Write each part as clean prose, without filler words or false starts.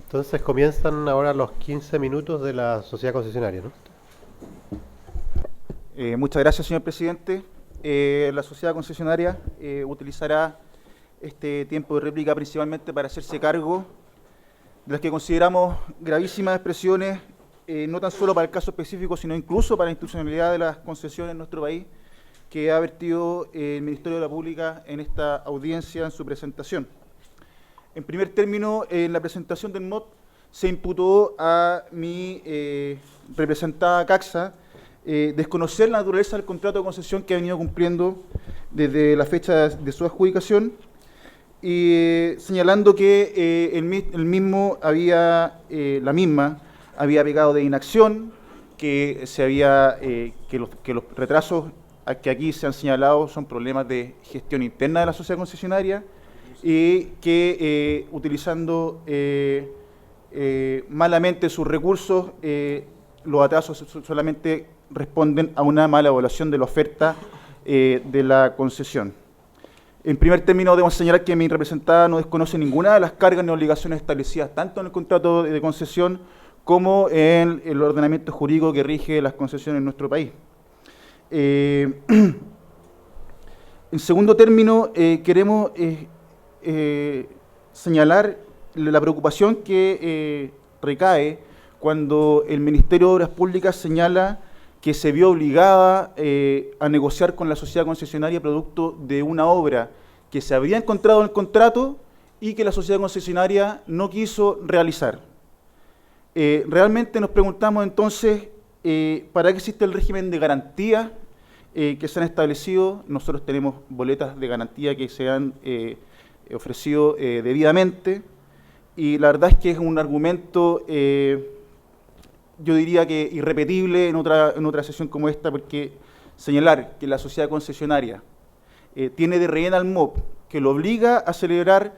Entonces comienzan ahora los 15 minutos de la sociedad concesionaria, ¿no? Muchas gracias, señor presidente. La sociedad concesionaria utilizará este tiempo de réplica principalmente para hacerse cargo de las que consideramos gravísimas expresiones, no tan solo para el caso específico, sino incluso para la institucionalidad de las concesiones en nuestro país, que ha vertido el Ministerio de la Pública en esta audiencia en su presentación. En primer término, en la presentación del MOP se imputó a mi representada Caxa desconocer la naturaleza del contrato de concesión que ha venido cumpliendo desde la fecha de su adjudicación y señalando que la misma había pecado de inacción, que los retrasos que aquí se han señalado son problemas de gestión interna de la sociedad concesionaria y que utilizando malamente sus recursos, los atrasos solamente responden a una mala evaluación de la oferta de la concesión. En primer término, debemos señalar que mi representada no desconoce ninguna de las cargas ni obligaciones establecidas tanto en el contrato de concesión como en el ordenamiento jurídico que rige las concesiones en nuestro país. En segundo término, queremos señalar la preocupación que recae cuando el Ministerio de Obras Públicas señala que se vio obligada a negociar con la sociedad concesionaria producto de una obra que se había encontrado en el contrato y que la sociedad concesionaria no quiso realizar. Realmente nos preguntamos entonces, ¿para qué existe el régimen de garantía que se han establecido? Nosotros tenemos boletas de garantía que se han ofrecido debidamente, y la verdad es que es un argumento yo diría que irrepetible en otra sesión como esta, porque señalar que la sociedad concesionaria tiene de rehén al MOP, que lo obliga a celebrar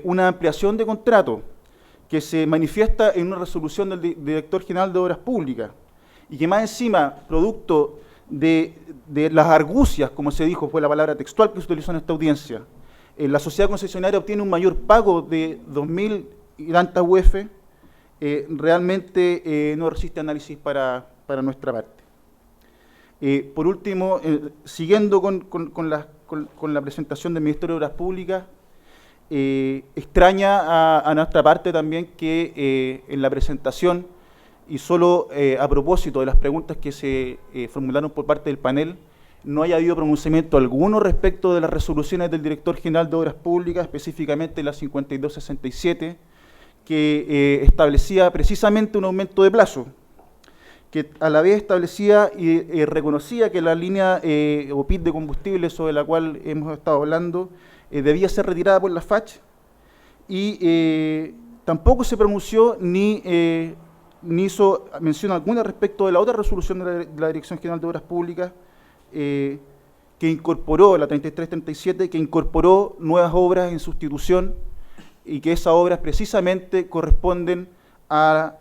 una ampliación de contrato, que se manifiesta en una resolución del Director General de Obras Públicas, y que más encima, producto de las argucias, como se dijo, fue la palabra textual que se utilizó en esta audiencia, la sociedad concesionaria obtiene un mayor pago de 2.000 y tantas UF, realmente no resiste análisis para nuestra parte. Por último, siguiendo con la presentación del Ministerio de Obras Públicas, extraña a nuestra parte también que en la presentación, y solo a propósito de las preguntas que se formularon por parte del panel, no haya habido pronunciamiento alguno respecto de las resoluciones del Director General de Obras Públicas, específicamente la 5267, que establecía precisamente un aumento de plazo, que a la vez establecía y reconocía que la línea o PIT de combustible sobre la cual hemos estado hablando debía ser retirada por la FACH, y tampoco se pronunció ni hizo mención alguna respecto de la otra resolución de la Dirección General de Obras Públicas, que incorporó, la 3337, que incorporó nuevas obras en sustitución, y que esas obras precisamente corresponden a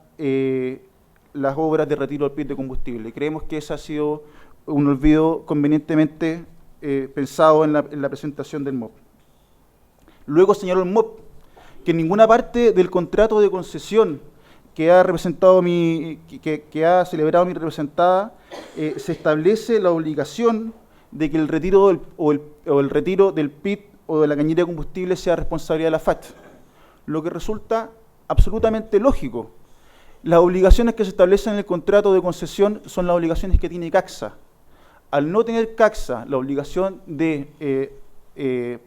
las obras de retiro del PIT de combustible. Creemos que ese ha sido un olvido convenientemente pensado en la presentación del MOP. Luego señaló el MOP que en ninguna parte del contrato de concesión que ha representado que ha celebrado mi representada se establece la obligación de que el retiro el retiro del PIT o de la cañería de combustible sea responsabilidad de la FACH, lo que resulta absolutamente lógico. Las obligaciones que se establecen en el contrato de concesión son las obligaciones que tiene Caxa. Al no tener Caxa la obligación de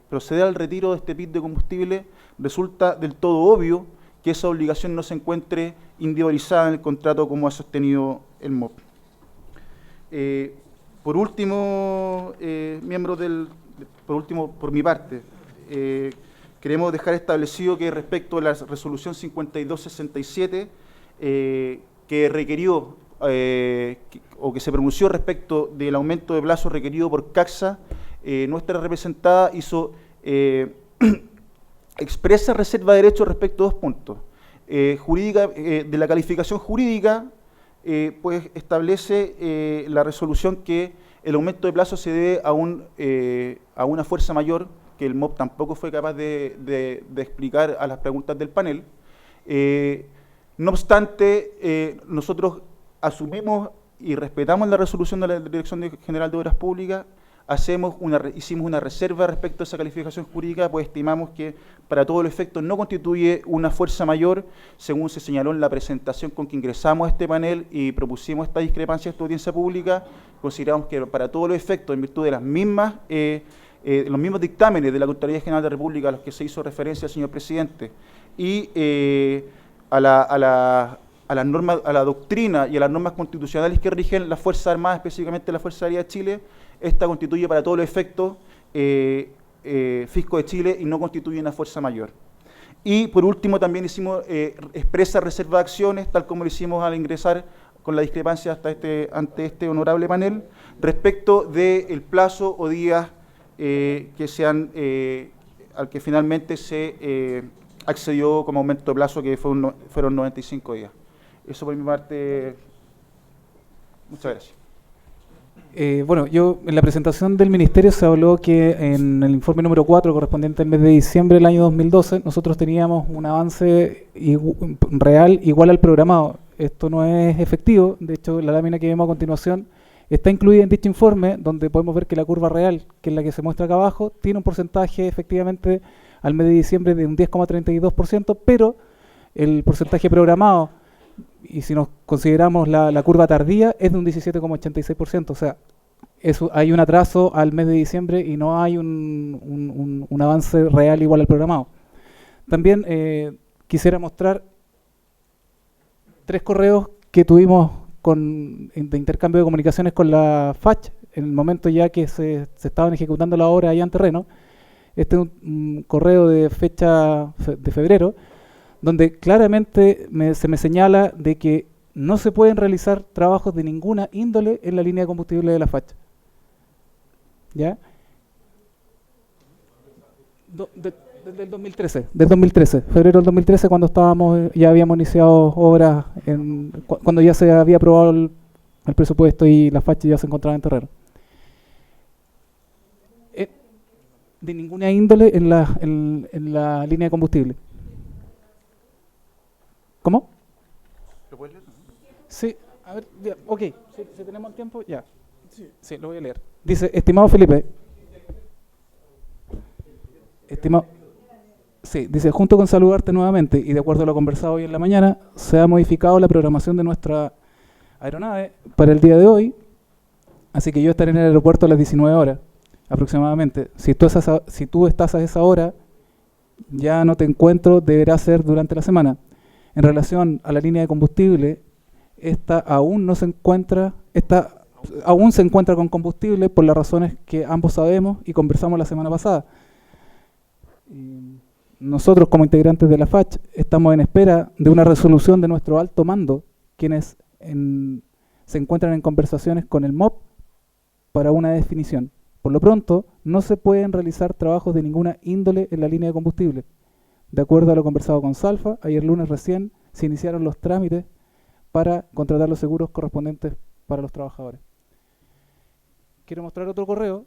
proceder al retiro de este PIT de combustible, resulta del todo obvio que esa obligación no se encuentre individualizada en el contrato como ha sostenido el MOP. Por último, por mi parte, queremos dejar establecido que respecto a la resolución 5267, que requirió o que se pronunció respecto del aumento de plazo requerido por Caxa, nuestra representada hizo expresa reserva de derecho respecto a dos puntos. De la calificación jurídica, pues establece la resolución que el aumento de plazo se debe a una fuerza mayor, que el MOP tampoco fue capaz de explicar a las preguntas del panel, No obstante, nosotros asumimos y respetamos la resolución de la Dirección General de Obras Públicas, hicimos una reserva respecto a esa calificación jurídica, pues estimamos que para todos los efectos no constituye una fuerza mayor, según se señaló en la presentación con que ingresamos a este panel y propusimos esta discrepancia de esta audiencia pública. Consideramos que para todos los efectos, en virtud de las mismas, los mismos dictámenes de la Contraloría General de la República a los que se hizo referencia el señor presidente, y a las normas, a la doctrina y a las normas constitucionales que rigen las Fuerzas Armadas, específicamente la Fuerza Aérea de Chile, esta constituye para todos los efectos Fisco de Chile y no constituye una fuerza mayor. Y por último también hicimos expresa reserva de acciones, tal como lo hicimos al ingresar con la discrepancia ante este honorable panel, respecto del plazo o días que sean, al que finalmente se accedió como aumento de plazo, que fueron 95 días. Eso por mi parte. Muchas gracias. Bueno, en la presentación del Ministerio se habló que en el informe número 4, correspondiente al mes de diciembre del año 2012, nosotros teníamos un avance real igual al programado. Esto no es efectivo. De hecho, la lámina que vemos a continuación está incluida en dicho informe, donde podemos ver que la curva real, que es la que se muestra acá abajo, tiene un porcentaje efectivamente al mes de diciembre de un 10,32%, pero el porcentaje programado, y si nos consideramos la curva tardía, es de un 17,86%. O sea, hay un atraso al mes de diciembre y no hay un avance real igual al programado. También quisiera mostrar 3 correos que tuvimos de intercambio de comunicaciones con la FACH en el momento ya que se estaban ejecutando la obra allá en terreno. Este es un correo de fecha de febrero, donde claramente se me señala de que no se pueden realizar trabajos de ninguna índole en la línea de combustible de la FACH. ¿Ya? Desde el 2013, febrero del 2013, cuando ya habíamos iniciado obras, cuando ya se había aprobado el presupuesto y la FACH ya se encontraba en terreno. De ninguna índole en la línea de combustible. ¿Cómo? ¿Lo puedes leer? Sí, a ver, ya, ok, si tenemos el tiempo, ya. Sí, lo voy a leer. Dice, estimado Felipe, dice, junto con saludarte nuevamente y de acuerdo a lo conversado hoy en la mañana, se ha modificado la programación de nuestra aeronave para el día de hoy, así que yo estaré en el aeropuerto a las 19 horas aproximadamente. Si tú estás a esa hora, ya no te encuentro, deberá ser durante la semana. En relación a la línea de combustible, esta aún se encuentra con combustible por las razones que ambos sabemos y conversamos la semana pasada. Nosotros, como integrantes de la FACH, estamos en espera de una resolución de nuestro alto mando, quienes se encuentran en conversaciones con el MOP para una definición. Por lo pronto, no se pueden realizar trabajos de ninguna índole en la línea de combustible. De acuerdo a lo conversado con Salfa, ayer lunes recién se iniciaron los trámites para contratar los seguros correspondientes para los trabajadores. Quiero mostrar otro correo.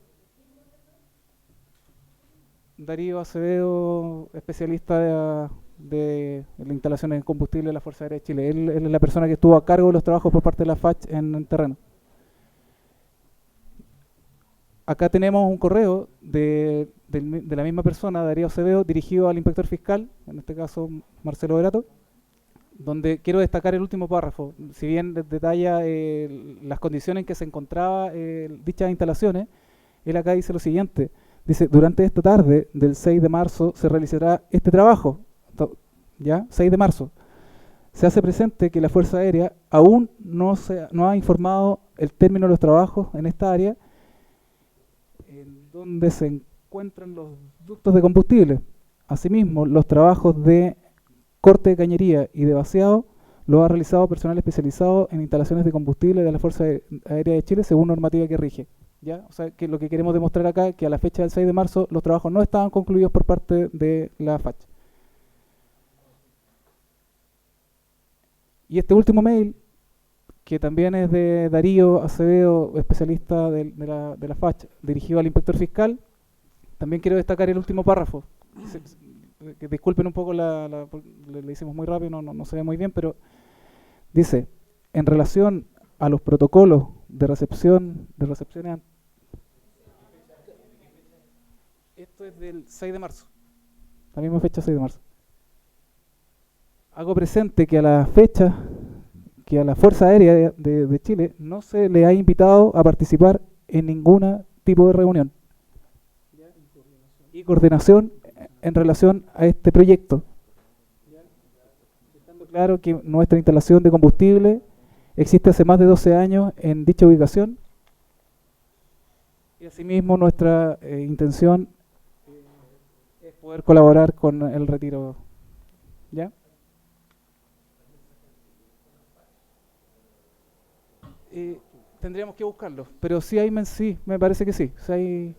Darío Acevedo, especialista de las instalaciones de combustible de la Fuerza Aérea de Chile. Él es la persona que estuvo a cargo de los trabajos por parte de la FACH en terreno. Acá tenemos un correo de la misma persona, Darío Acevedo, dirigido al inspector fiscal, en este caso Marcelo Verato, donde quiero destacar el último párrafo. Si bien detalla las condiciones en que se encontraba dichas instalaciones, él acá dice lo siguiente. Dice, durante esta tarde del 6 de marzo se realizará este trabajo. ¿Ya? 6 de marzo. Se hace presente que la Fuerza Aérea aún no ha informado el término de los trabajos en esta área, en donde se encuentran los ductos de combustible. Asimismo, los trabajos de corte de cañería y de vaciado lo ha realizado personal especializado en instalaciones de combustible de la Fuerza Aérea de Chile según normativa que rige. ¿Ya? O sea, que lo que queremos demostrar acá es que a la fecha del 6 de marzo los trabajos no estaban concluidos por parte de la FACH. Y este último mail, que también es de Darío Acevedo, especialista de la FACH, dirigido al inspector fiscal, también quiero destacar el último párrafo. que disculpen un poco, le hicimos muy rápido, no se ve muy bien, pero dice, en relación a los protocolos de recepciones, esto es del 6 de marzo, la misma fecha 6 de marzo. Hago presente que a la fecha, que a la Fuerza Aérea de Chile no se le ha invitado a participar en ningún tipo de reunión y coordinación en relación a este proyecto. Estando claro que nuestra instalación de combustible existe hace más de 12 años en dicha ubicación y asimismo nuestra intención es poder colaborar con el retiro. ¿Ya? Tendríamos que buscarlo, pero sí hay, sí, me parece que sí. Sí.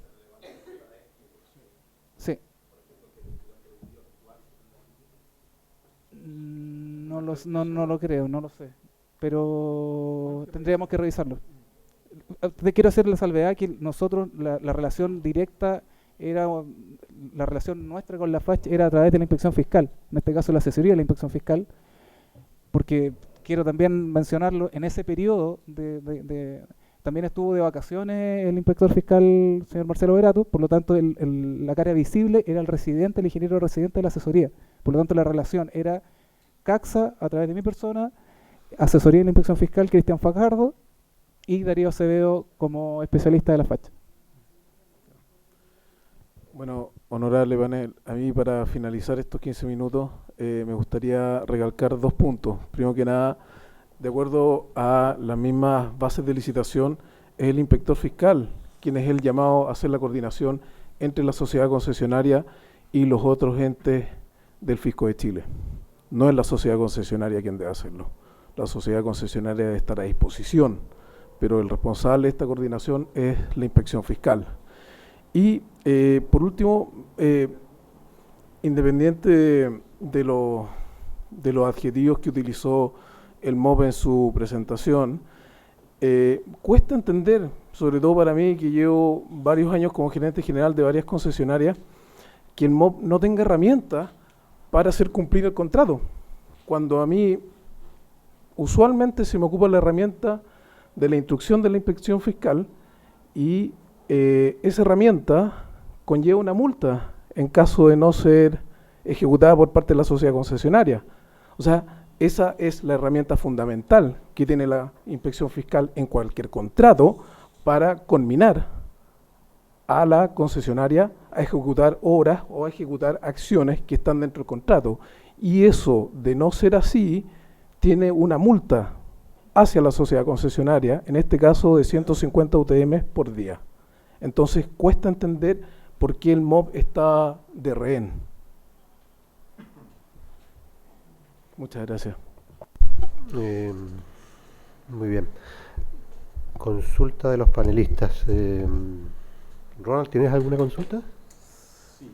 No lo creo, no lo sé, pero tendríamos que revisarlo. Te quiero hacer la salvedad que nosotros, la relación directa, la relación nuestra con la FACH era a través de la inspección fiscal, en este caso la asesoría de la inspección fiscal, porque quiero también mencionarlo, en ese periodo también estuvo de vacaciones el inspector fiscal, señor Marcelo Verato, por lo tanto la cara visible era el ingeniero residente de la asesoría, por lo tanto la relación era CACSA a través de mi persona, asesoría de la inspección fiscal Cristian Fajardo y Darío Acevedo como especialista de la FACH. Bueno, honorable panel, a mí para finalizar estos 15 minutos me gustaría recalcar 2 puntos. Primero que nada, de acuerdo a las mismas bases de licitación, es el inspector fiscal quien es el llamado a hacer la coordinación entre la sociedad concesionaria y los otros entes del Fisco de Chile. No es la sociedad concesionaria quien debe hacerlo. La sociedad concesionaria debe estar a disposición, pero el responsable de esta coordinación es la inspección fiscal. Y por último, independiente de los adjetivos que utilizó el MOP en su presentación, cuesta entender, sobre todo para mí que llevo varios años como gerente general de varias concesionarias, que el MOP no tenga herramientas para hacer cumplir el contrato, cuando a mí usualmente se me ocupa la herramienta de la instrucción de la inspección fiscal y esa herramienta conlleva una multa en caso de no ser ejecutada por parte de la sociedad concesionaria. O sea, esa es la herramienta fundamental que tiene la inspección fiscal en cualquier contrato para conminar a la concesionaria a ejecutar obras o a ejecutar acciones que están dentro del contrato. Y eso, de no ser así, tiene una multa hacia la sociedad concesionaria, en este caso de 150 UTM por día. Entonces cuesta entender por qué el MOP está de rehén. Muchas gracias. Muy bien. Consulta de los panelistas. Ronald, ¿tienes alguna consulta? Sí.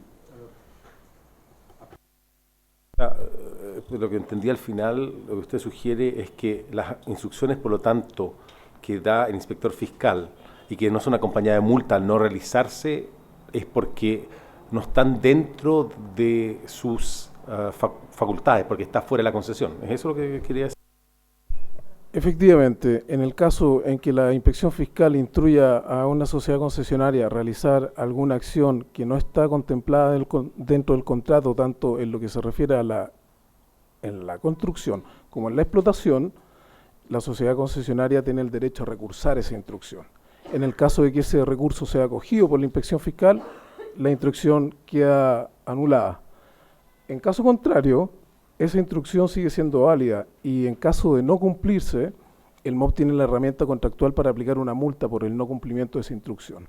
Lo que entendí al final, lo que usted sugiere es que las instrucciones, por lo tanto, que da el inspector fiscal y que no son acompañadas de multa al no realizarse, es porque no están dentro de sus facultades, porque está fuera de la concesión. ¿Es eso lo que quería decir? Efectivamente, en el caso en que la inspección fiscal instruya a una sociedad concesionaria a realizar alguna acción que no está contemplada dentro del contrato, tanto en lo que se refiere a en la construcción como en la explotación, la sociedad concesionaria tiene el derecho a recursar esa instrucción. En el caso de que ese recurso sea acogido por la inspección fiscal, la instrucción queda anulada. En caso contrario, esa instrucción sigue siendo válida y en caso de no cumplirse, el MOP tiene la herramienta contractual para aplicar una multa por el no cumplimiento de esa instrucción.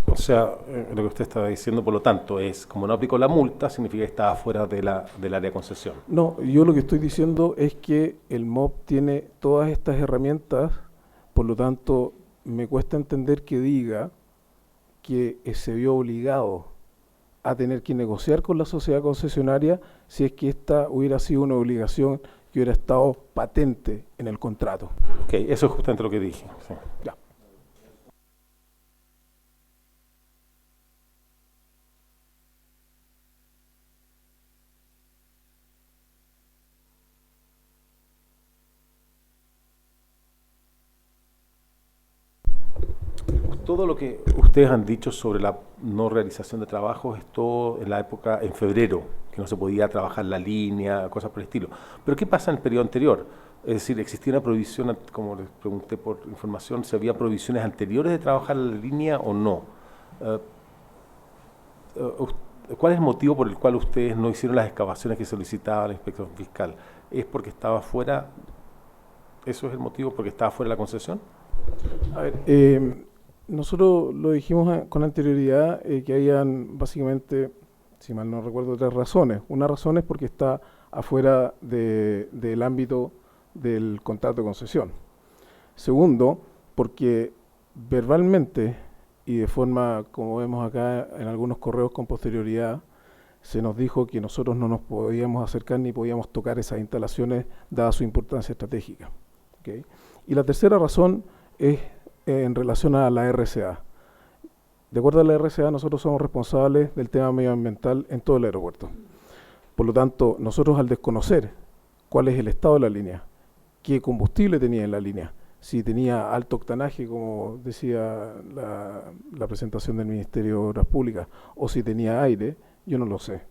O sea, lo que usted estaba diciendo, por lo tanto, es como no aplicó la multa, significa que está fuera del área de concesión. No, yo lo que estoy diciendo es que el MOP tiene todas estas herramientas, por lo tanto, me cuesta entender que diga que se vio obligado a tener que negociar con la sociedad concesionaria si es que esta hubiera sido una obligación que hubiera estado patente en el contrato. Ok, eso es justamente lo que dije. Sí. Ya. Todo lo que ustedes han dicho sobre la no realización de trabajos es todo en la época, en febrero, que no se podía trabajar la línea, cosas por el estilo. Pero ¿qué pasa en el periodo anterior? Es decir, ¿existía una prohibición, como les pregunté por información, si había prohibiciones anteriores de trabajar la línea o no? ¿Cuál es el motivo por el cual ustedes no hicieron las excavaciones que solicitaba la inspección fiscal? ¿Es porque estaba fuera? ¿Eso es el motivo, porque estaba fuera de la concesión? A ver, nosotros lo dijimos con anterioridad que habían básicamente, si mal no recuerdo, 3 razones. Una razón es porque está afuera del ámbito del contrato de concesión. Segundo, porque verbalmente y de forma, como vemos acá en algunos correos con posterioridad, se nos dijo que nosotros no nos podíamos acercar ni podíamos tocar esas instalaciones dada su importancia estratégica. ¿Okay? Y la tercera razón es en relación a la RCA. De acuerdo a la RCA, nosotros somos responsables del tema medioambiental en todo el aeropuerto. Por lo tanto, nosotros al desconocer cuál es el estado de la línea, qué combustible tenía en la línea, si tenía alto octanaje, como decía la presentación del Ministerio de Obras Públicas, o si tenía aire, yo no lo sé.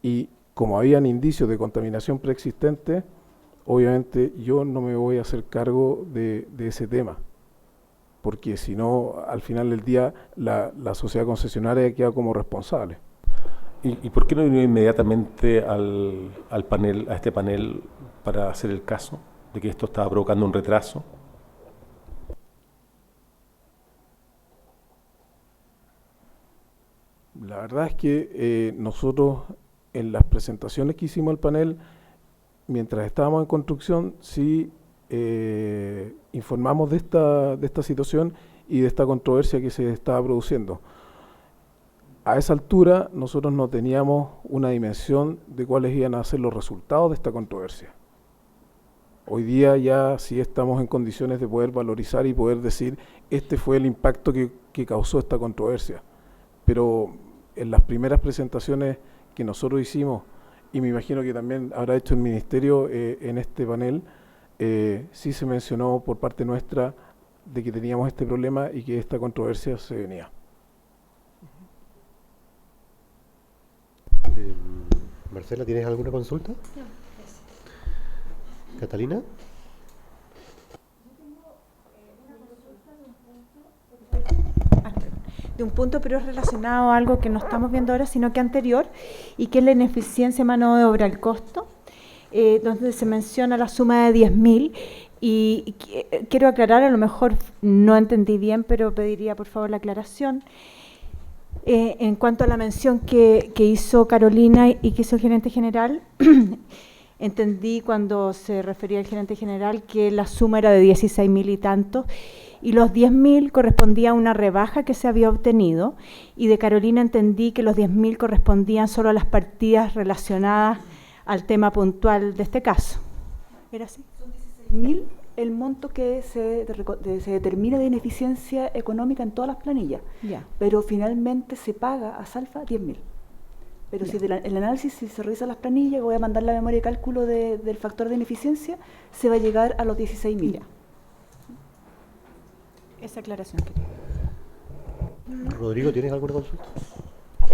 Y como habían indicios de contaminación preexistente, obviamente yo no me voy a hacer cargo de ese tema, porque si no, al final del día, la sociedad concesionaria queda como responsable. ¿Y por qué no vino inmediatamente al panel, a este panel, para hacer el caso de que esto estaba provocando un retraso? La verdad es que nosotros en las presentaciones que hicimos al panel, mientras estábamos en construcción, sí informamos de esta situación y de esta controversia que se estaba produciendo. A esa altura nosotros no teníamos una dimensión de cuáles iban a ser los resultados de esta controversia. Hoy día ya sí estamos en condiciones de poder valorizar y poder decir este fue el impacto que causó esta controversia. Pero en las primeras presentaciones que nosotros hicimos, y me imagino que también habrá hecho el Ministerio en este panel, sí se mencionó por parte nuestra de que teníamos este problema y que esta controversia se venía. Marcela, ¿tienes alguna consulta? No, gracias. ¿Catalina? De un punto, pero es relacionado a algo que no estamos viendo ahora, sino que anterior, y que es la ineficiencia de mano de obra al costo, donde se menciona la suma de 10.000, y quiero aclarar, a lo mejor no entendí bien, pero pediría por favor la aclaración. En cuanto a la mención que hizo Carolina y que hizo el gerente general, entendí cuando se refería al gerente general que la suma era de 16.000 y tantos, y los 10.000 correspondía a una rebaja que se había obtenido, y de Carolina entendí que los 10.000 correspondían solo a las partidas relacionadas al tema puntual de este caso. ¿Era así? Son 16.000 el monto que se determina de ineficiencia económica en todas las planillas, pero finalmente se paga a Salfa 10.000. Pero si el análisis, si se revisa las planillas, voy a mandar la memoria de cálculo del factor de ineficiencia, se va a llegar a los 16.000. Esa aclaración quería. Rodrigo, ¿tienes alguna consulta?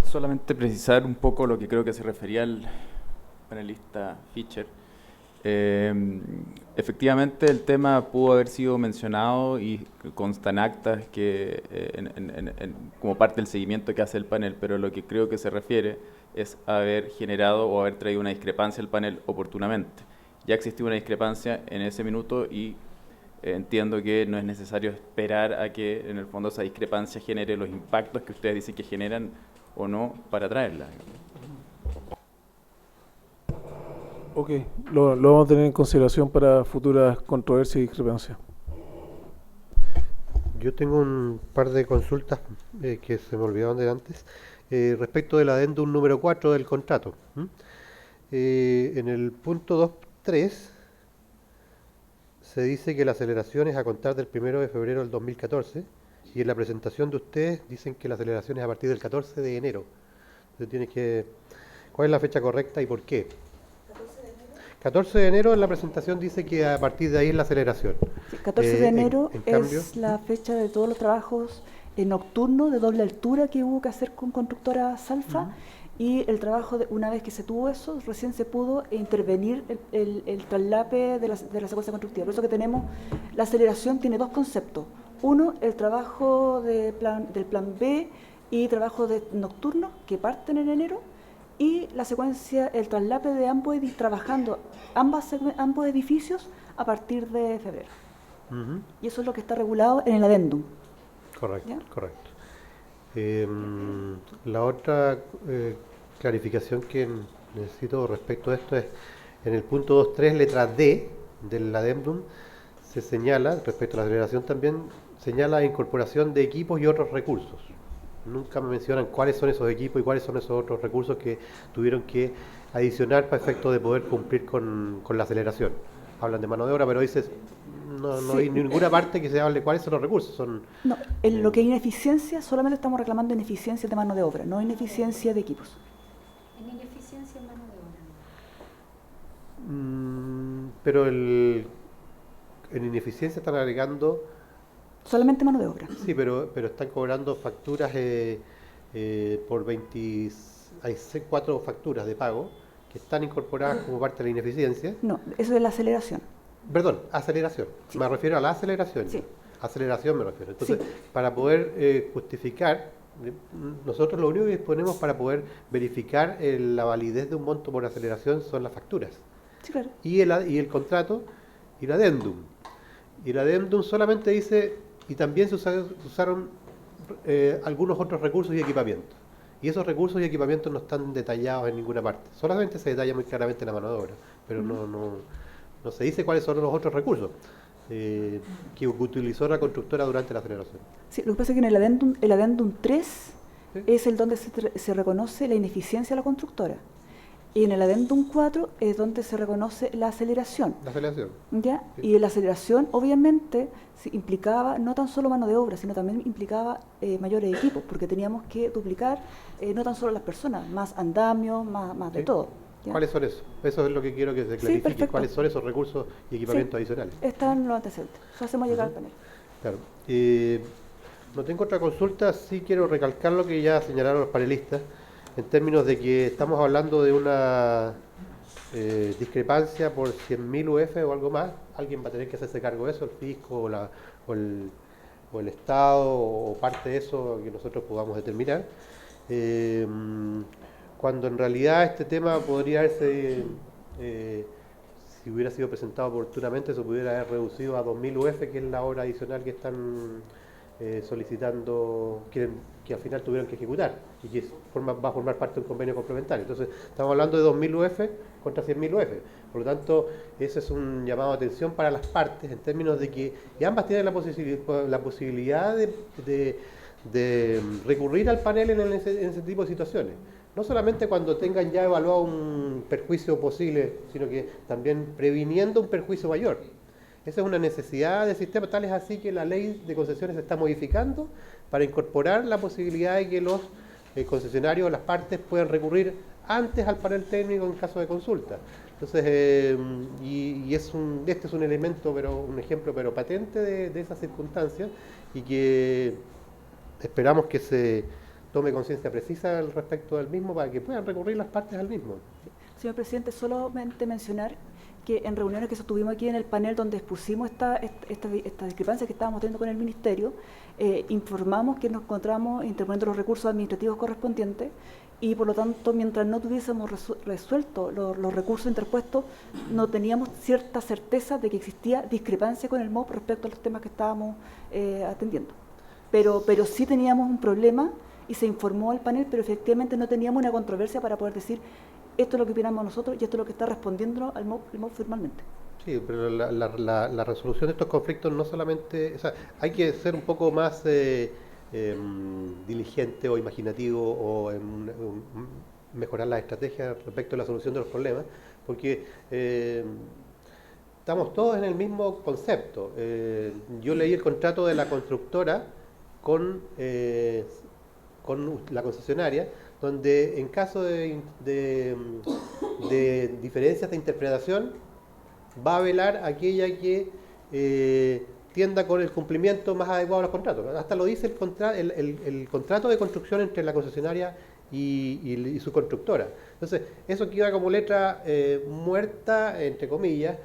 Solamente precisar un poco lo que creo que se refería al panelista Fischer. Efectivamente el tema pudo haber sido mencionado y constan actas que como parte del seguimiento que hace el panel, pero lo que creo que se refiere es haber generado o haber traído una discrepancia al panel oportunamente. Ya existió una discrepancia en ese minuto y entiendo que no es necesario esperar a que en el fondo esa discrepancia genere los impactos que ustedes dicen que generan o no para traerla. Ok, lo vamos a tener en consideración para futuras controversias y discrepancias. Yo tengo un par de consultas que se me olvidaban de antes, respecto del adendum número 4 del contrato. En el punto 2.3 se dice que la aceleración es a contar del 1 de febrero del 2014, y en la presentación de ustedes dicen que la aceleración es a partir del 14 de enero. Entonces ¿cuál es la fecha correcta y por qué? 14 de enero en la presentación dice que a partir de ahí es la aceleración. Sí, 14 de enero en cambio, es la fecha de todos los trabajos nocturno de doble altura que hubo que hacer con constructora Salfa. Y el trabajo, una vez que se tuvo eso, recién se pudo intervenir el traslape de la secuencia constructiva. Por eso que tenemos, la aceleración tiene dos conceptos. Uno, el trabajo del plan B y trabajo nocturno que parten en enero, y la secuencia, el traslape de trabajando ambos edificios a partir de febrero. Y eso es lo que está regulado en el adendum. Correcto, ¿Ya? correcto. La otra clarificación que necesito respecto a esto es, en el punto 2.3, letra D del adendum, se señala, respecto a la aceleración también, señala incorporación de equipos y otros recursos. Nunca me mencionan cuáles son esos equipos y cuáles son esos otros recursos que tuvieron que adicionar para efecto de poder cumplir con la aceleración. Hablan de mano de obra, pero dices, no hay ninguna parte que se hable de cuáles son los recursos. No, en lo que hay ineficiencia, solamente estamos reclamando ineficiencia de mano de obra, no ineficiencia de equipos. En ineficiencia en mano de obra. Pero en ineficiencia están agregando... Solamente mano de obra. Sí, pero están cobrando facturas por 20... Hay 4 facturas de pago que están incorporadas como parte de la ineficiencia. No, eso es la aceleración. Perdón, aceleración. Sí. Me refiero a la aceleración. Sí. Aceleración me refiero. Entonces, Sí. para poder justificar, nosotros lo único que disponemos para poder verificar la validez de un monto por aceleración son las facturas. Sí, claro. Y el contrato y el adendum. Y el adendum solamente dice, y también se usaron algunos otros recursos y equipamientos. Y esos recursos y equipamientos no están detallados en ninguna parte. Solamente se detalla muy claramente la mano de obra, pero no se dice cuáles son los otros recursos que utilizó la constructora durante la aceleración. Sí, lo que pasa es que en el adendum 3 ¿Sí? es el donde se reconoce la ineficiencia de la constructora. Y en el adendum 4 es donde se reconoce la aceleración. La aceleración. ¿Ya? Sí. Y la aceleración, obviamente, implicaba no tan solo mano de obra, sino también implicaba mayores equipos, porque teníamos que duplicar no tan solo las personas, más andamios, más de Sí. todo. ¿Ya? ¿Cuáles son esos? Eso es lo que quiero que se clarifique. perfecto. ¿Cuáles son esos recursos y equipamientos Sí. adicionales? Están los antecedentes. Eso hacemos llegar al panel. Claro. No tengo otra consulta, sí quiero recalcar lo que ya señalaron los panelistas, en términos de que estamos hablando de una discrepancia por 100.000 UF o algo más. Alguien va a tener que hacerse cargo de eso, el fisco o el Estado o parte de eso que nosotros podamos determinar. Cuando en realidad este tema podría haberse, si hubiera sido presentado oportunamente, se pudiera haber reducido a 2.000 UF, que es la hora adicional que están solicitando, que al final tuvieron que ejecutar y que va a formar parte de un convenio complementario. Entonces, estamos hablando de 2.000 UF contra 100.000 UF. Por lo tanto, ese es un llamado de atención para las partes en términos de que y ambas tienen la posibilidad de recurrir al panel en ese tipo de situaciones. No solamente cuando tengan ya evaluado un perjuicio posible, sino que también previniendo un perjuicio mayor. Esa es una necesidad del sistema, tal es así que la ley de concesiones se está modificando para incorporar la posibilidad de que los concesionarios o las partes puedan recurrir antes al panel técnico en caso de consulta. Entonces, este es un elemento, un ejemplo patente de esas circunstancias y que esperamos que se tome conciencia precisa al respecto del mismo para que puedan recurrir las partes al mismo. Señor presidente, solamente mencionar que en reuniones que sostuvimos aquí en el panel donde expusimos esta discrepancia que estábamos teniendo con el Ministerio, informamos que nos encontramos interponiendo los recursos administrativos correspondientes y por lo tanto, mientras no tuviésemos resuelto los recursos interpuestos, no teníamos cierta certeza de que existía discrepancia con el MOP respecto a los temas que estábamos atendiendo. Pero sí teníamos un problema y se informó al panel, pero efectivamente no teníamos una controversia para poder decir esto es lo que opinamos nosotros y esto es lo que está respondiendo al MOP formalmente. Sí, pero la resolución de estos conflictos no solamente, o sea, hay que ser un poco más diligente o imaginativo o mejorar las estrategias respecto a la solución de los problemas, porque estamos todos en el mismo concepto. Yo leí el contrato de la constructora con la concesionaria, donde en caso de diferencias de interpretación va a velar aquella que tienda con el cumplimiento más adecuado de los contratos. Hasta lo dice el contrato de construcción entre la concesionaria y su constructora. Entonces, eso queda como letra muerta, entre comillas,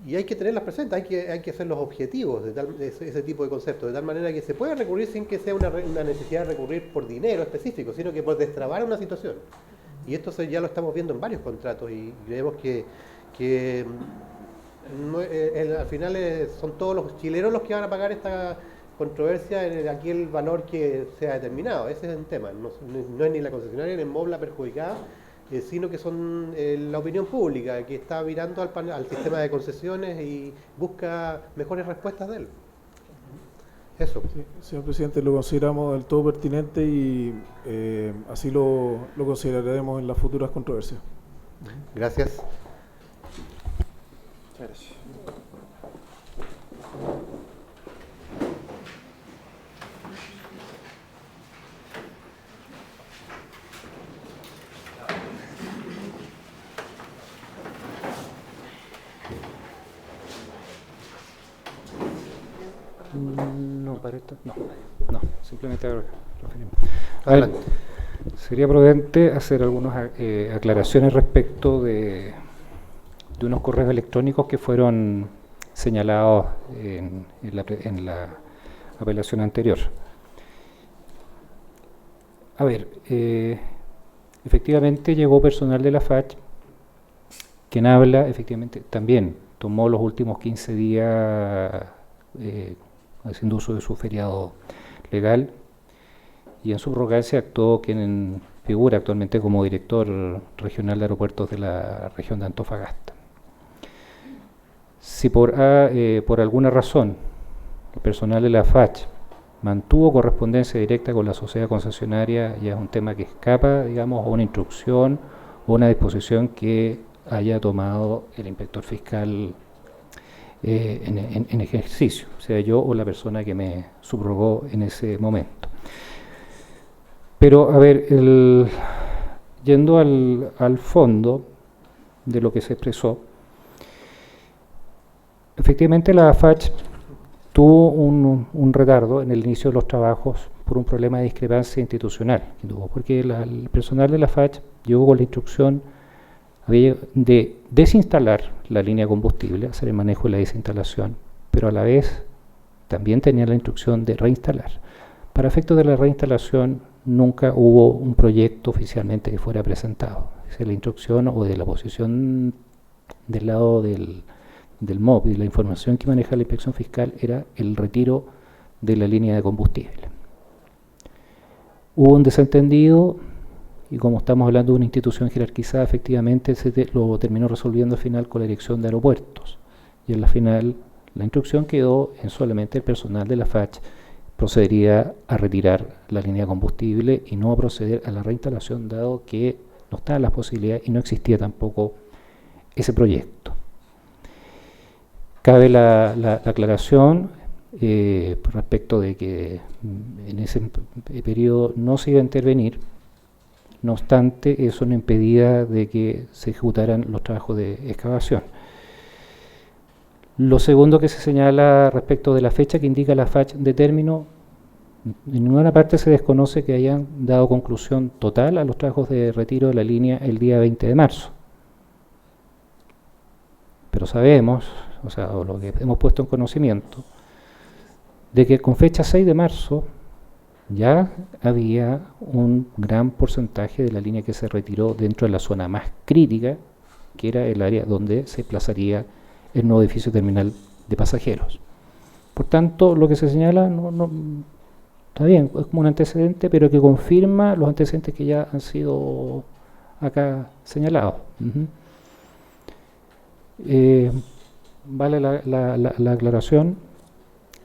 y hay que tenerlas presentes, hay que hacer los objetivos de ese tipo de conceptos, de tal manera que se pueda recurrir sin que sea una necesidad de recurrir por dinero específico, sino que por destrabar una situación. Y esto ya lo estamos viendo en varios contratos y creemos que al final son todos los chilenos los que van a pagar esta controversia, aquí el valor que sea determinado. Ese es el tema, no es ni la concesionaria ni el MOB la perjudicada, sino que son la opinión pública que está mirando al sistema de concesiones y busca mejores respuestas de él. Eso. Sí, señor presidente, lo consideramos del todo pertinente y así lo consideraremos en las futuras controversias. Gracias. Muchas gracias. No, para esto no, simplemente referimos. A ver, sería prudente hacer algunas aclaraciones respecto de unos correos electrónicos que fueron señalados en la apelación anterior. A ver, efectivamente llegó personal de la FACH, quien habla, efectivamente, también tomó los últimos 15 días haciendo uso de su feriado legal, y en subrogancia actuó quien figura actualmente como director regional de aeropuertos de la región de Antofagasta. Si por alguna razón el personal de la FACH mantuvo correspondencia directa con la sociedad concesionaria, ya es un tema que escapa, digamos, a una instrucción o una disposición que haya tomado el inspector fiscal en ejercicio, sea yo o la persona que me subrogó en ese momento. Pero, a ver, yendo al fondo de lo que se expresó, efectivamente la FACH tuvo un retardo en el inicio de los trabajos por un problema de discrepancia institucional, porque el personal de la FACH llegó con la instrucción de desinstalar la línea de combustible, hacer el manejo de la desinstalación, pero a la vez también tenía la instrucción de reinstalar. Para efectos de la reinstalación nunca hubo un proyecto oficialmente que fuera presentado. Esa es la instrucción o de la posición del lado del MOB y la información que maneja la inspección fiscal era el retiro de la línea de combustible. Hubo un desentendido y como estamos hablando de una institución jerarquizada, efectivamente lo terminó resolviendo al final con la dirección de aeropuertos. Y en la final la instrucción quedó en solamente el personal de la FACH procedería a retirar la línea de combustible y no a proceder a la reinstalación, dado que no estaban las posibilidades y no existía tampoco ese proyecto. Cabe la aclaración respecto de que en ese periodo no se iba a intervenir. No obstante, eso no impedía de que se ejecutaran los trabajos de excavación. Lo segundo que se señala respecto de la fecha que indica la FACH de término, en ninguna parte se desconoce que hayan dado conclusión total a los trabajos de retiro de la línea el día 20 de marzo. Pero sabemos, o lo que hemos puesto en conocimiento, de que con fecha 6 de marzo ya había un gran porcentaje de la línea que se retiró dentro de la zona más crítica, que era el área donde se plazaría el nuevo edificio terminal de pasajeros. Por tanto, lo que se señala no está bien, es como un antecedente, pero que confirma los antecedentes que ya han sido acá señalados. Vale la aclaración.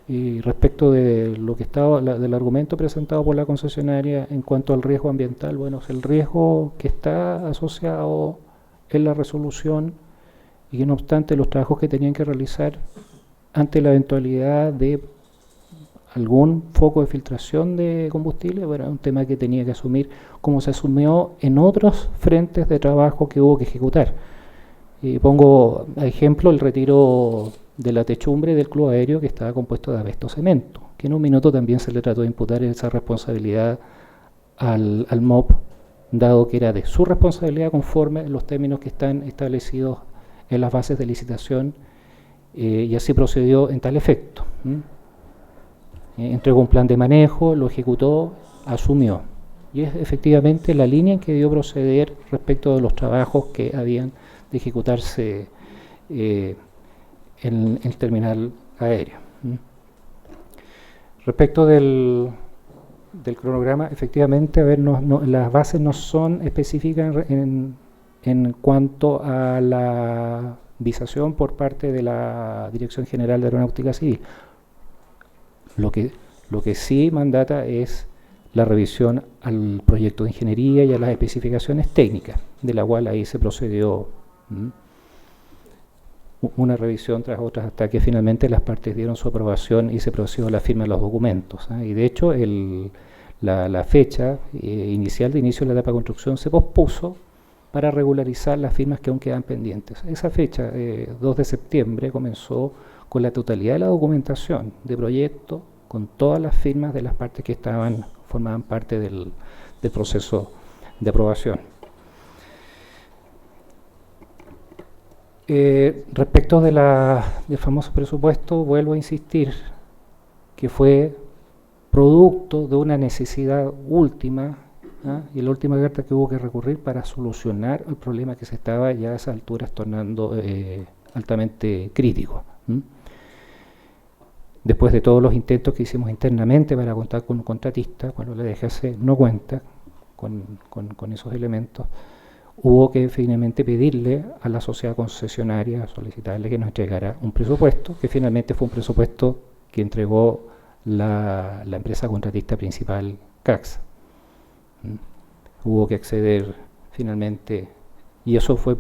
Y respecto de lo que estaba, del argumento presentado por la concesionaria en cuanto al riesgo ambiental, bueno, es el riesgo que está asociado en la resolución y que no obstante los trabajos que tenían que realizar ante la eventualidad de algún foco de filtración de combustible, bueno, era un tema que tenía que asumir como se asumió en otros frentes de trabajo que hubo que ejecutar. Y pongo a ejemplo el retiro de la techumbre del club aéreo que estaba compuesto de asbesto cemento, que en un minuto también se le trató de imputar esa responsabilidad al MOP, dado que era de su responsabilidad conforme los términos que están establecidos en las bases de licitación, y así procedió en tal efecto. Entregó un plan de manejo, lo ejecutó, asumió. Y es efectivamente la línea en que debió proceder respecto de los trabajos que habían de ejecutarse en el terminal aéreo. Respecto del cronograma, efectivamente, a ver, las bases no son específicas en cuanto a la visación por parte de la Dirección General de Aeronáutica Civil. Lo que sí mandata es la revisión al proyecto de ingeniería y a las especificaciones técnicas, de la cual ahí se procedió una revisión tras otra hasta que finalmente las partes dieron su aprobación y se procedió a la firma de los documentos. Y de hecho la fecha inicial de inicio de la etapa de construcción se pospuso para regularizar las firmas que aún quedan pendientes. Esa fecha, 2 de septiembre, comenzó con la totalidad de la documentación de proyecto, con todas las firmas de las partes que formaban parte del proceso de aprobación. Respecto del famoso presupuesto, vuelvo a insistir que fue producto de una necesidad última, y la última carta que hubo que recurrir para solucionar el problema que se estaba ya a esas alturas tornando altamente crítico. Después de todos los intentos que hicimos internamente para contar con un contratista, cuando la DGAC no cuenta con esos elementos, hubo que finalmente pedirle a la sociedad concesionaria, solicitarle que nos entregara un presupuesto, que finalmente fue un presupuesto que entregó la empresa contratista principal, CACSA. Hubo que acceder finalmente, y eso fue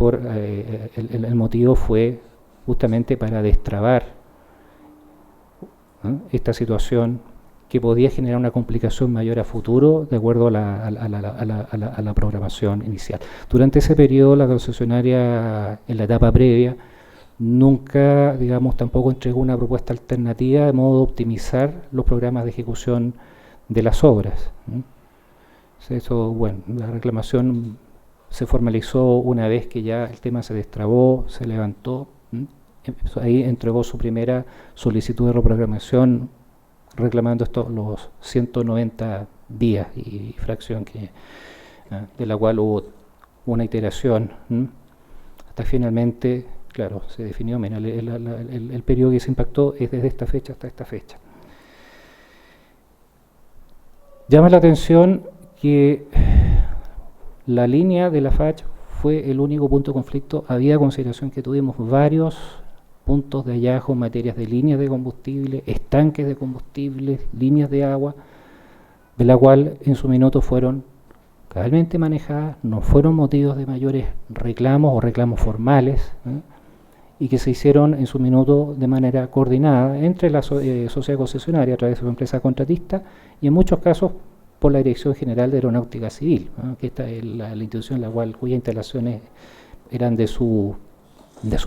el motivo fue justamente para destrabar esta situación que podía generar una complicación mayor a futuro de acuerdo a la programación inicial. Durante ese periodo la concesionaria, en la etapa previa, nunca, digamos, tampoco entregó una propuesta alternativa de modo de optimizar los programas de ejecución de las obras. Eso, bueno, la reclamación se formalizó una vez que ya el tema se destrabó, se levantó. Ahí entregó su primera solicitud de reprogramación reclamando los 190 días y fracción de la cual hubo una iteración hasta finalmente, claro, se definió, mira, el periodo que se impactó es desde esta fecha hasta esta fecha. Llama la atención que la línea de la FACH fue el único punto de conflicto. Había consideración que tuvimos varios puntos de hallazgo en materias de líneas de combustible, estanques de combustible, líneas de agua, de la cual en su minuto fueron cabalmente manejadas, no fueron motivos de mayores reclamos o reclamos formales, y que se hicieron en su minuto de manera coordinada entre la sociedad concesionaria a través de su empresa contratista y en muchos casos por la Dirección General de Aeronáutica Civil, que esta es la institución cuyas instalaciones eran de su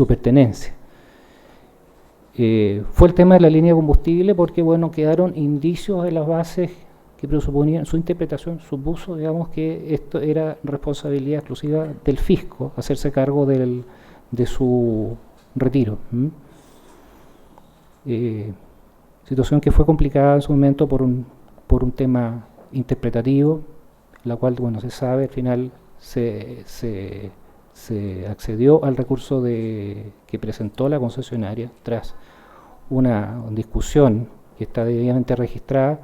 pertenencia. Fue el tema de la línea de combustible porque, bueno, quedaron indicios en las bases que presuponían su interpretación, supuso, digamos, que esto era responsabilidad exclusiva del fisco, hacerse cargo de su retiro. Situación que fue complicada en su momento por un tema interpretativo, la cual, bueno, se sabe, al final se accedió al recurso que presentó la concesionaria tras una discusión que está debidamente registrada,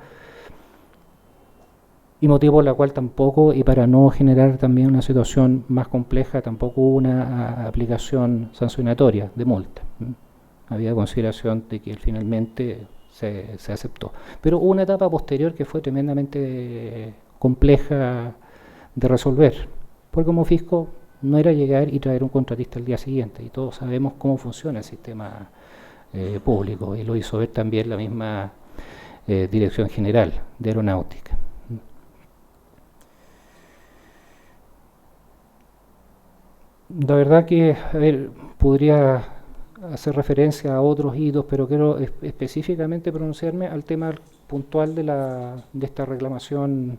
y motivo por la cual tampoco, y para no generar también una situación más compleja, tampoco hubo una aplicación sancionatoria de multa. Había consideración de que finalmente se aceptó. Pero hubo una etapa posterior que fue tremendamente compleja de resolver, porque como fisco no era llegar y traer un contratista el día siguiente, y todos sabemos cómo funciona el sistema público, y lo hizo ver también la misma Dirección General de Aeronáutica. La verdad que, a ver, podría hacer referencia a otros hitos, pero quiero específicamente pronunciarme al tema puntual de esta reclamación.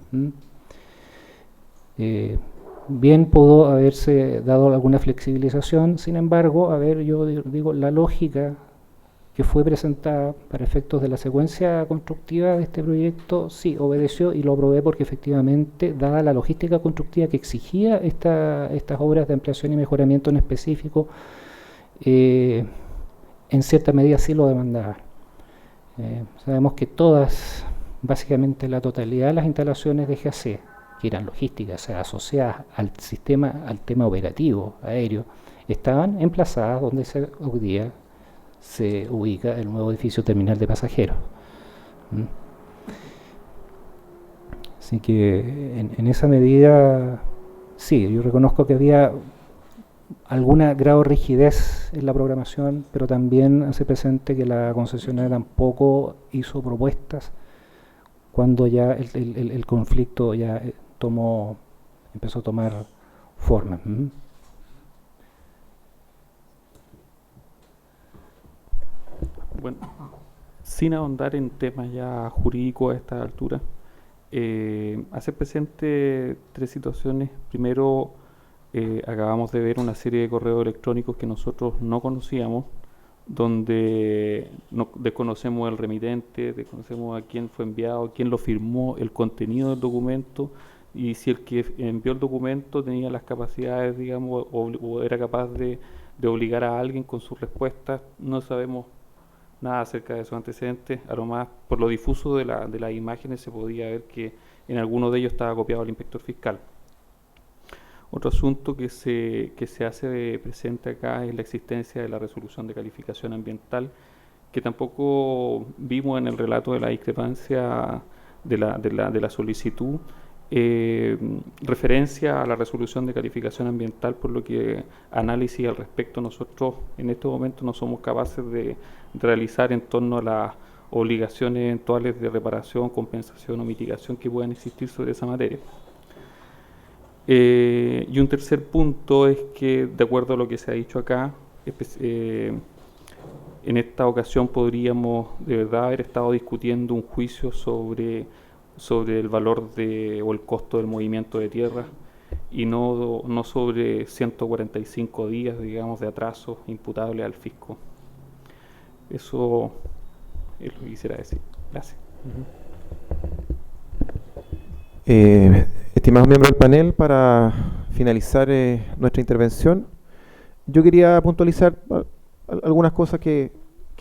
Bien pudo haberse dado alguna flexibilización, sin embargo, yo digo, la lógica que fue presentada para efectos de la secuencia constructiva de este proyecto, sí, obedeció y lo aprobé porque efectivamente, dada la logística constructiva que exigía estas obras de ampliación y mejoramiento en específico, en cierta medida sí lo demandaba. Sabemos que básicamente la totalidad de las instalaciones de GAC, que eran logísticas, o sea, asociadas al tema operativo aéreo, estaban emplazadas donde hoy día se ubica el nuevo edificio terminal de pasajeros. Así que en esa medida, sí, yo reconozco que había algún grado de rigidez en la programación, pero también hace presente que la concesionaria tampoco hizo propuestas cuando ya el conflicto ya empezó a tomar forma. Bueno, sin ahondar en temas ya jurídicos a esta altura, hace presente 3 situaciones. Primero, acabamos de ver una serie de correos electrónicos que nosotros no conocíamos, donde desconocemos el remitente, desconocemos a quién fue enviado, quién lo firmó, el contenido del documento, y si el que envió el documento tenía las capacidades, digamos, o era capaz de obligar a alguien con sus respuestas. No sabemos nada acerca de esos antecedentes. A lo más, por lo difuso de las imágenes, se podía ver que en alguno de ellos estaba copiado el inspector fiscal. Otro asunto que se hace presente acá es la existencia de la resolución de calificación ambiental, que tampoco vimos en el relato de la discrepancia de la solicitud, referencia a la resolución de calificación ambiental, por lo que análisis al respecto nosotros en este momento no somos capaces de realizar en torno a las obligaciones eventuales de reparación, compensación o mitigación que puedan existir sobre esa materia. Y un tercer punto es que, de acuerdo a lo que se ha dicho acá, en esta ocasión podríamos de verdad haber estado discutiendo un juicio sobre el valor o el costo del movimiento de tierra, y no sobre 145 días, digamos, de atraso imputable al fisco. Eso es lo que quisiera decir. Gracias. Estimados miembros del panel, para finalizar nuestra intervención, yo quería puntualizar algunas cosas que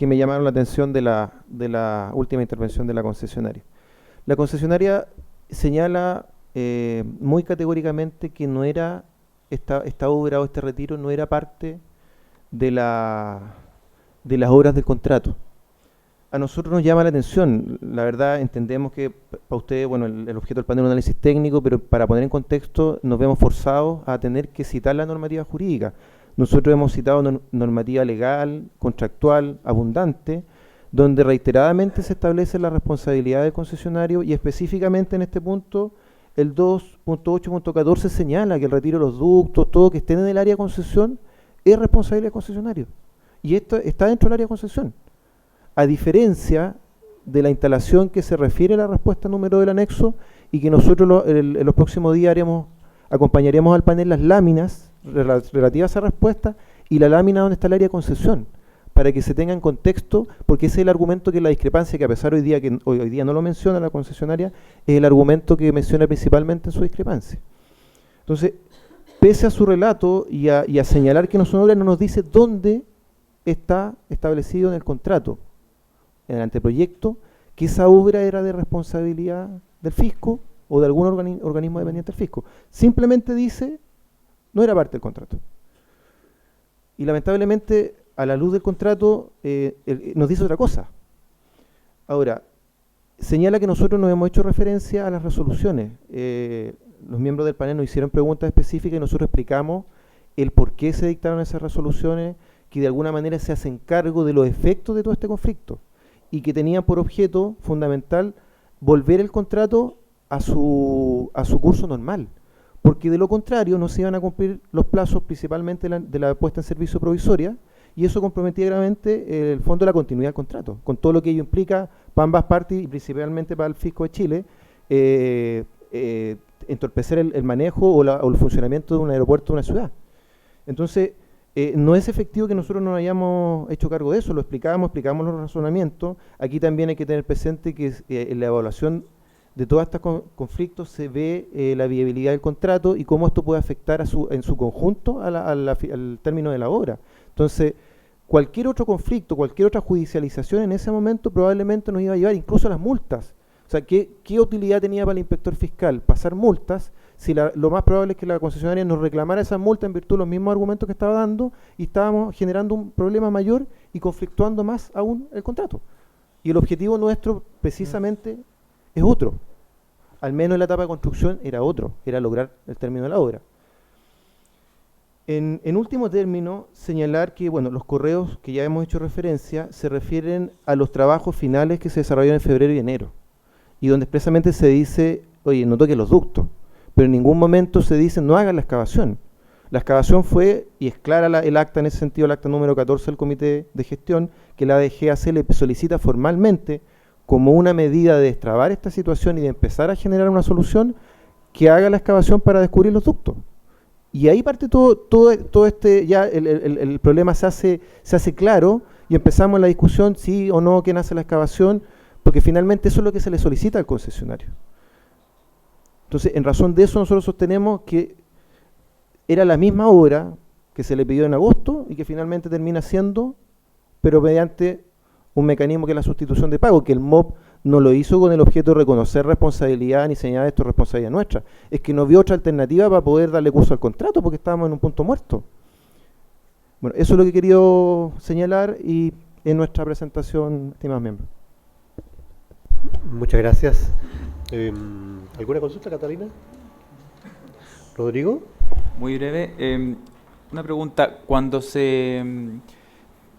me llamaron la atención de la última intervención de la concesionaria. La concesionaria señala muy categóricamente que no era esta obra o este retiro no era parte de las obras del contrato. A nosotros nos llama la atención, la verdad entendemos que para ustedes, bueno, el objeto del panel es un análisis técnico, pero para poner en contexto nos vemos forzados a tener que citar la normativa jurídica. Nosotros hemos citado normativa legal, contractual, abundante, donde reiteradamente se establece la responsabilidad del concesionario, y específicamente en este punto el 2.8.14 señala que el retiro de los ductos, todo que esté en el área de concesión, es responsabilidad del concesionario. Y esto está dentro del área de concesión. A diferencia de la instalación que se refiere a la respuesta número del anexo, y que nosotros en los próximos días acompañaremos al panel las láminas relativas a esa respuesta y la lámina donde está el área de concesión, para que se tenga en contexto, porque ese es el argumento que la discrepancia, que a pesar hoy día no lo menciona la concesionaria, es el argumento que menciona principalmente en su discrepancia. Entonces, pese a su relato y a señalar que no son obras, no nos dice dónde está establecido en el contrato, en el anteproyecto, que esa obra era de responsabilidad del fisco o de algún organismo dependiente del fisco. Simplemente dice, no era parte del contrato. Y lamentablemente, a la luz del contrato, nos dice otra cosa. Ahora, señala que nosotros no hemos hecho referencia a las resoluciones. Los miembros del panel nos hicieron preguntas específicas y nosotros explicamos el por qué se dictaron esas resoluciones, que de alguna manera se hacen cargo de los efectos de todo este conflicto, y que tenían por objeto fundamental volver el contrato a su curso normal, porque de lo contrario no se iban a cumplir los plazos, principalmente de la puesta en servicio provisoria, y eso comprometía gravemente el fondo de la continuidad del contrato, con todo lo que ello implica para ambas partes y principalmente para el fisco de Chile, entorpecer el manejo o el funcionamiento de un aeropuerto de una ciudad. Entonces, no es efectivo que nosotros no hayamos hecho cargo de eso, lo explicamos los razonamientos. Aquí también hay que tener presente que en la evaluación de todos estos conflictos se ve la viabilidad del contrato y cómo esto puede afectar en su conjunto al término de la obra. Entonces, cualquier otro conflicto, cualquier otra judicialización en ese momento probablemente nos iba a llevar incluso a las multas. O sea, ¿qué utilidad tenía para el inspector fiscal pasar multas si lo más probable es que la concesionaria nos reclamara esa multa en virtud de los mismos argumentos que estaba dando y estábamos generando un problema mayor y conflictuando más aún el contrato? Y el objetivo nuestro precisamente es otro. Al menos en la etapa de construcción era otro, era lograr el término de la obra. En último término, señalar que los correos que ya hemos hecho referencia se refieren a los trabajos finales que se desarrollaron en febrero y enero, y donde expresamente se dice, oye, no toques los ductos, pero en ningún momento se dice no hagan la excavación. La excavación fue, y es clara el acta en ese sentido, el acta número 14 del Comité de Gestión, que la DGAC le solicita formalmente, como una medida de destrabar esta situación y de empezar a generar una solución, que haga la excavación para descubrir los ductos. Y ahí parte todo ya el problema se hace claro y empezamos la discusión sí o no, quién hace la excavación, porque finalmente eso es lo que se le solicita al concesionario. Entonces, en razón de eso nosotros sostenemos que era la misma obra que se le pidió en agosto y que finalmente termina siendo, pero mediante un mecanismo que es la sustitución de pago, que el MOP no lo hizo con el objeto de reconocer responsabilidad ni señalar esto es responsabilidad nuestra. Es que no vio otra alternativa para poder darle curso al contrato porque estábamos en un punto muerto. Bueno, eso es lo que he querido señalar y en nuestra presentación, estimados miembros. Muchas gracias. ¿Alguna consulta, Catalina? ¿Rodrigo? Muy breve. Una pregunta. Cuando se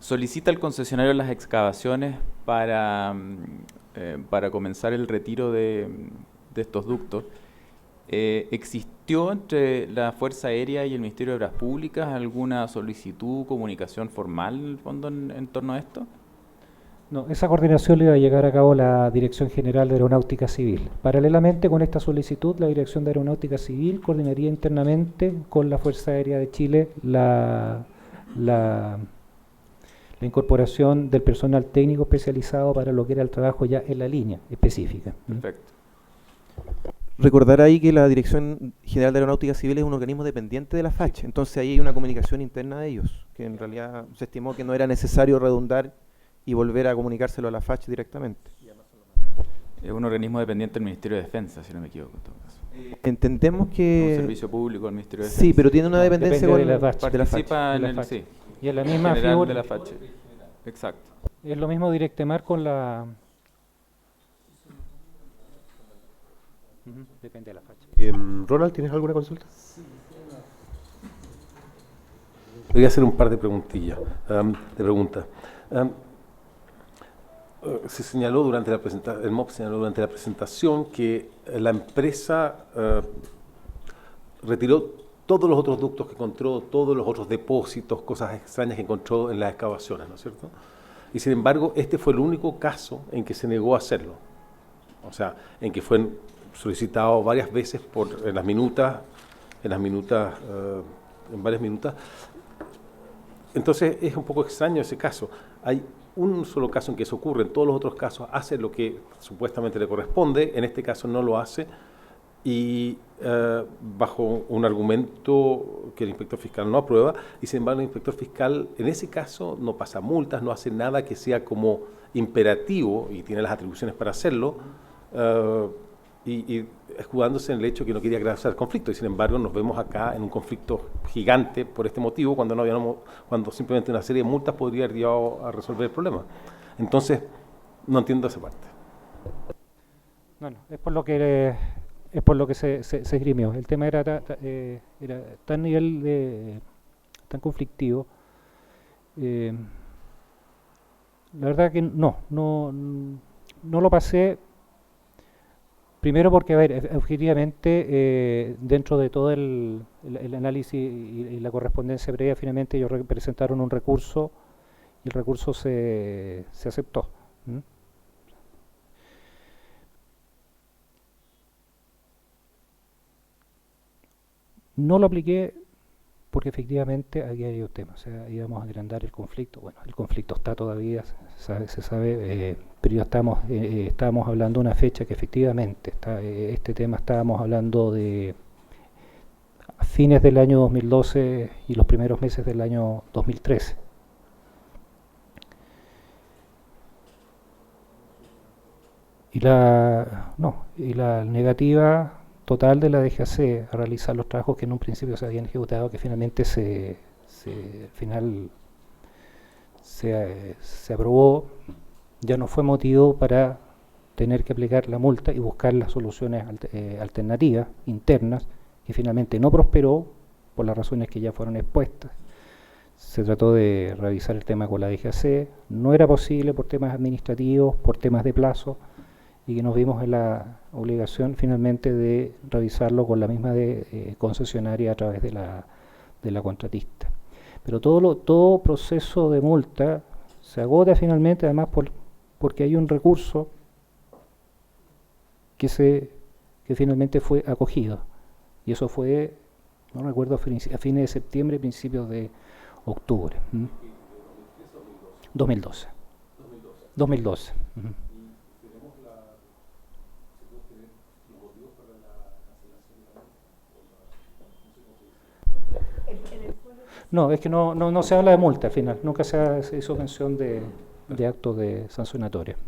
solicita al concesionario las excavaciones para comenzar el retiro de estos ductos, ¿existió entre la Fuerza Aérea y el Ministerio de Obras Públicas alguna solicitud, comunicación formal en el fondo en torno a esto? No, esa coordinación le iba a llegar a cabo la Dirección General de Aeronáutica Civil. Paralelamente con esta solicitud, la Dirección de Aeronáutica Civil coordinaría internamente con la Fuerza Aérea de Chile la incorporación del personal técnico especializado para lo que era el trabajo ya en la línea específica. Perfecto. Recordar ahí que la Dirección General de Aeronáutica Civil es un organismo dependiente de la FACH, entonces ahí hay una comunicación interna de ellos, que en realidad se estimó que no era necesario redundar y volver a comunicárselo a la FACH directamente. Es un organismo dependiente del Ministerio de Defensa, si no me equivoco, en todo caso. Entendemos que... Un servicio público del Ministerio de Defensa. Sí, pero tiene una dependencia con de la FACH. Participa en el... Sí. Y es la misma general figura de la FACH. Exacto. Es lo mismo Directemar con la... Depende de la FACH. Ronald, ¿tienes alguna consulta? Voy a hacer un par de preguntas. Se señaló durante la presentación, el MOP señaló durante la presentación que la empresa retiró todos los otros ductos que encontró, todos los otros depósitos, cosas extrañas que encontró en las excavaciones, ¿no es cierto? Y sin embargo, este fue el único caso en que se negó a hacerlo. O sea, en que fue solicitado varias veces en varias minutas. Entonces es un poco extraño ese caso. Hay un solo caso en que eso ocurre, en todos los otros casos hace lo que supuestamente le corresponde, en este caso no lo hace, y bajo un argumento que el inspector fiscal no aprueba, y sin embargo el inspector fiscal en ese caso no pasa multas, no hace nada que sea como imperativo, y tiene las atribuciones para hacerlo, y escudándose en el hecho que no quería causar conflicto, y sin embargo nos vemos acá en un conflicto gigante por este motivo, cuando simplemente una serie de multas podría haber llevado a resolver el problema. Entonces, no entiendo esa parte. Bueno, es por lo que se esgrimió. El tema era tan tan conflictivo. La verdad que no lo pasé. Primero porque, a ver, objetivamente, dentro de todo el análisis y la correspondencia previa, finalmente ellos presentaron un recurso el recurso se aceptó. ¿Mm? No lo apliqué porque efectivamente aquí hay un tema, o sea, íbamos a agrandar el conflicto. Bueno, el conflicto está todavía, se sabe, pero ya estábamos hablando de una fecha que efectivamente, este tema estábamos hablando de a fines del año 2012 y los primeros meses del año 2013. Y la negativa total de la DGAC a realizar los trabajos que en un principio se habían ejecutado, que finalmente se aprobó, ya no fue motivo para tener que aplicar la multa y buscar las soluciones alternativas, internas, que finalmente no prosperó por las razones que ya fueron expuestas. Se trató de revisar el tema con la DGAC, no era posible por temas administrativos, por temas de plazo, y que nos vimos en la obligación finalmente de revisarlo con la misma concesionaria a través de la contratista. Pero todo proceso de multa se agota finalmente, además porque hay un recurso que finalmente fue acogido. Y eso fue, no recuerdo, a fines de septiembre, principios de octubre. 2012. 2012. No, es que no se habla de multa al final, nunca se hizo mención de actos sancionatorios.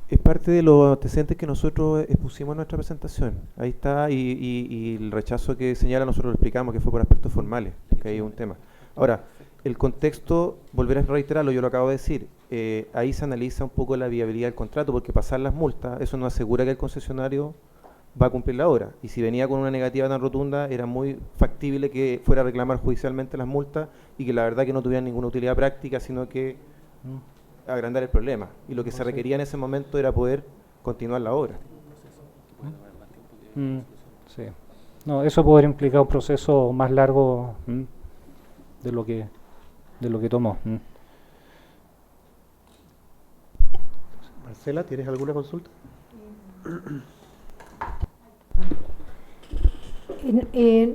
Es parte de los antecedentes que nosotros expusimos en nuestra presentación. Ahí está, y el rechazo que señala nosotros lo explicamos, que fue por aspectos formales, que hay un tema. Ahora, el contexto, volver a reiterarlo, yo lo acabo de decir, ahí se analiza un poco la viabilidad del contrato, porque pasar las multas, eso no asegura que el concesionario va a cumplir la obra. Y si venía con una negativa tan rotunda, era muy factible que fuera a reclamar judicialmente las multas y que la verdad que no tuvieran ninguna utilidad práctica, sino que agrandar el problema. Y lo que se requería en ese momento era poder continuar la obra. Sí. No, eso podría implicar un proceso más largo de lo que tomó. Marcela, ¿tienes alguna consulta?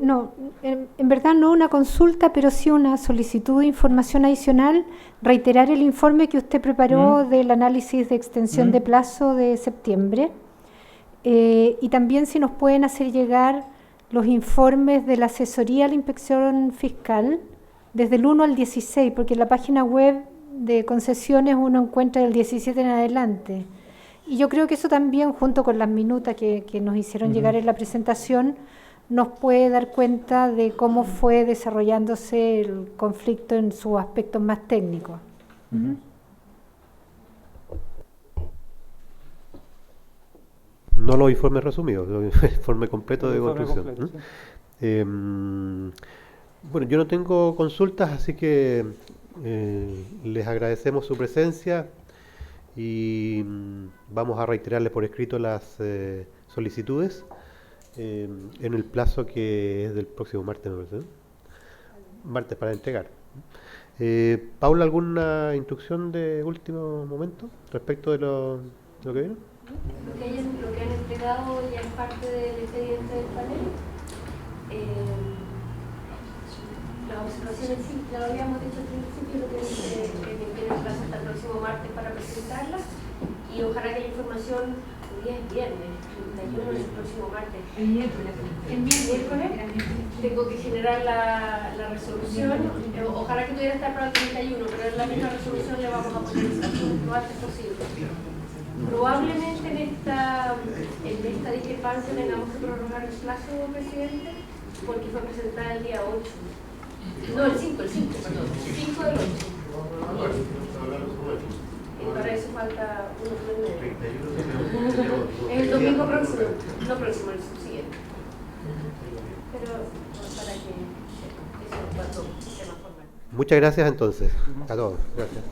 No, en verdad no una consulta, pero sí una solicitud de información adicional, reiterar el informe que usted preparó del análisis de extensión de plazo de septiembre, y también si nos pueden hacer llegar los informes de la asesoría a la inspección fiscal desde el 1 al 16, porque en la página web de concesiones uno encuentra del 17 en adelante. Y yo creo que eso también, junto con las minutas que nos hicieron llegar en la presentación, nos puede dar cuenta de cómo fue desarrollándose el conflicto en sus aspectos más técnicos. No los informes resumidos, los informe completo de construcción. Bueno, yo no tengo consultas, así que les agradecemos su presencia y vamos a reiterarles por escrito las solicitudes en el plazo que es del próximo martes, me parece, ¿no? Martes para entregar. Paula, ¿alguna instrucción de último momento respecto de lo que viene? Lo que han entregado ya es parte del expediente del panel. Las observaciones sí, ya lo habíamos dicho al principio, lo que dice que tiene plazo hasta el próximo martes para presentarlas, y ojalá que haya información. Hoy día es viernes, 31 el próximo martes. El miércoles tengo que generar la resolución. Ojalá que pudiera estar para el 31, pero en la misma resolución le vamos a poner lo antes posible. Probablemente en esta discrepancia tengamos que prorrogar el plazo, presidente, porque fue presentada el día 8. No, el 5, perdón. El 5 del 8. Y para eso falta uno de 9. Es el domingo próximo. No próximo, el subsiguiente. Pero para que eso cuando sea más formal. Muchas gracias entonces a todos. Gracias.